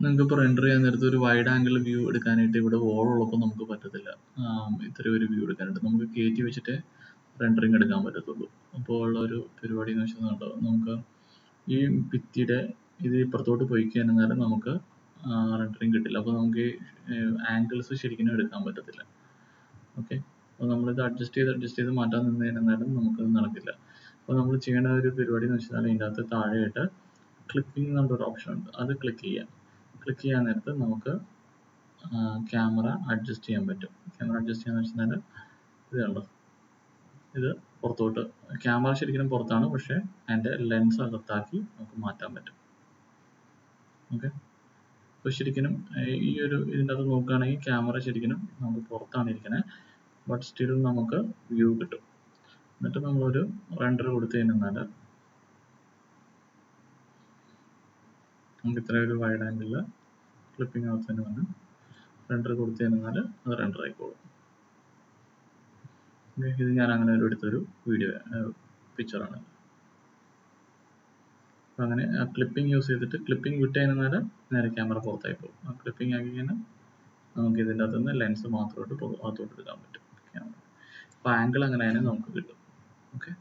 നിങ്ങൾക്ക് റെൻഡർ ചെയ്യാൻ നേരത്ത് ഒരു വൈഡ് ആംഗിൾ വ്യൂ എടുക്കാനായിട്ട് ഇവിടെ വോൾ ഉള്ളപ്പോൾ നമുക്ക് പറ്റത്തില്ല. ഇത്രയും ഒരു വ്യൂ എടുക്കാനായിട്ട് നമുക്ക് കയറ്റി വെച്ചിട്ട് റെൻഡറിങ് എടുക്കാൻ പറ്റത്തുള്ളൂ. അപ്പോൾ ഉള്ള ഒരു പരിപാടി എന്ന് വെച്ചാൽ നമുക്ക് ഈ ഭിത്തിയുടെ ഇത് ഇപ്പുറത്തോട്ട് പോയി കഴിഞ്ഞാൽ നമുക്ക് റെൻഡറിങ് കിട്ടില്ല. അപ്പോൾ നമുക്ക് ആംഗിൾസ് ശരിക്കും എടുക്കാൻ പറ്റത്തില്ല. ഓക്കെ, അപ്പോൾ നമ്മളിത് അഡ്ജസ്റ്റ് ചെയ്ത് മാറ്റാൻ നിന്ന് കഴിഞ്ഞാലും നമുക്കത് നടക്കില്ല. അപ്പോൾ നമ്മൾ ചെയ്യേണ്ട ഒരു പരിപാടി എന്ന് വെച്ചാൽ ഇതിൻ്റെ അകത്ത് താഴെയായിട്ട് ക്ലിപ്പിംഗ് എന്നുള്ളൊരു ഓപ്ഷൻ ഉണ്ട്. അത് ക്ലിക്ക് ചെയ്യാൻ നേരത്ത് നമുക്ക് ക്യാമറ അഡ്ജസ്റ്റ് ചെയ്യാൻ പറ്റും. ക്യാമറ അഡ്ജസ്റ്റ് ചെയ്യാന്ന് വെച്ചാൽ ഇത് കണ്ടോ, ഇത് പുറത്തോട്ട് ക്യാമറ ശരിക്കും പുറത്താണ്, പക്ഷേ അതിൻ്റെ ലെൻസ് അകത്താക്കി നമുക്ക് മാറ്റാൻ പറ്റും. ഓക്കെ, അപ്പോൾ ശരിക്കും ഈ ഒരു ഇതിൻ്റെ അകത്ത് നോക്കുകയാണെങ്കിൽ ക്യാമറ ശരിക്കും നമുക്ക് പുറത്താണ് ഇരിക്കുന്നത്, ബട്ട് സ്റ്റിൽ നമുക്ക് വ്യൂ കിട്ടും. എന്നിട്ട് നമ്മളൊരു റെൻഡർ കൊടുത്തു കഴിഞ്ഞാൽ നമുക്ക് ഇത്ര ഒരു വൈഡ് ആംഗിളിൽ ക്ലിപ്പിംഗ് ആവശ്യത്തിന് വന്ന് റെൻഡർ കൊടുത്തു കഴിഞ്ഞാൽ അത് റെൻഡർ ആയിക്കോളും. ഇത് ഞാൻ അങ്ങനെ ഒരു എടുത്തൊരു വീഡിയോ പിക്ചറാണ്. അപ്പം അങ്ങനെ ക്ലിപ്പിംഗ് യൂസ് ചെയ്തിട്ട് ക്ലിപ്പിംഗ് വിട്ട് കഴിഞ്ഞാൽ നേരെ ക്യാമറ പുറത്തായി പോകും. ആ ക്ലിപ്പിംഗ് ആക്കി കഴിഞ്ഞാൽ നമുക്ക് ഇതിൻ്റെ അകത്തുനിന്ന് ലെൻസ് മാത്രമായിട്ട് അകത്തോട്ട് എടുക്കാൻ പറ്റും ക്യാമറ. അപ്പോൾ ആംഗിൾ അങ്ങനെ തന്നെ നമുക്ക് കിട്ടും. ഓക്കെ.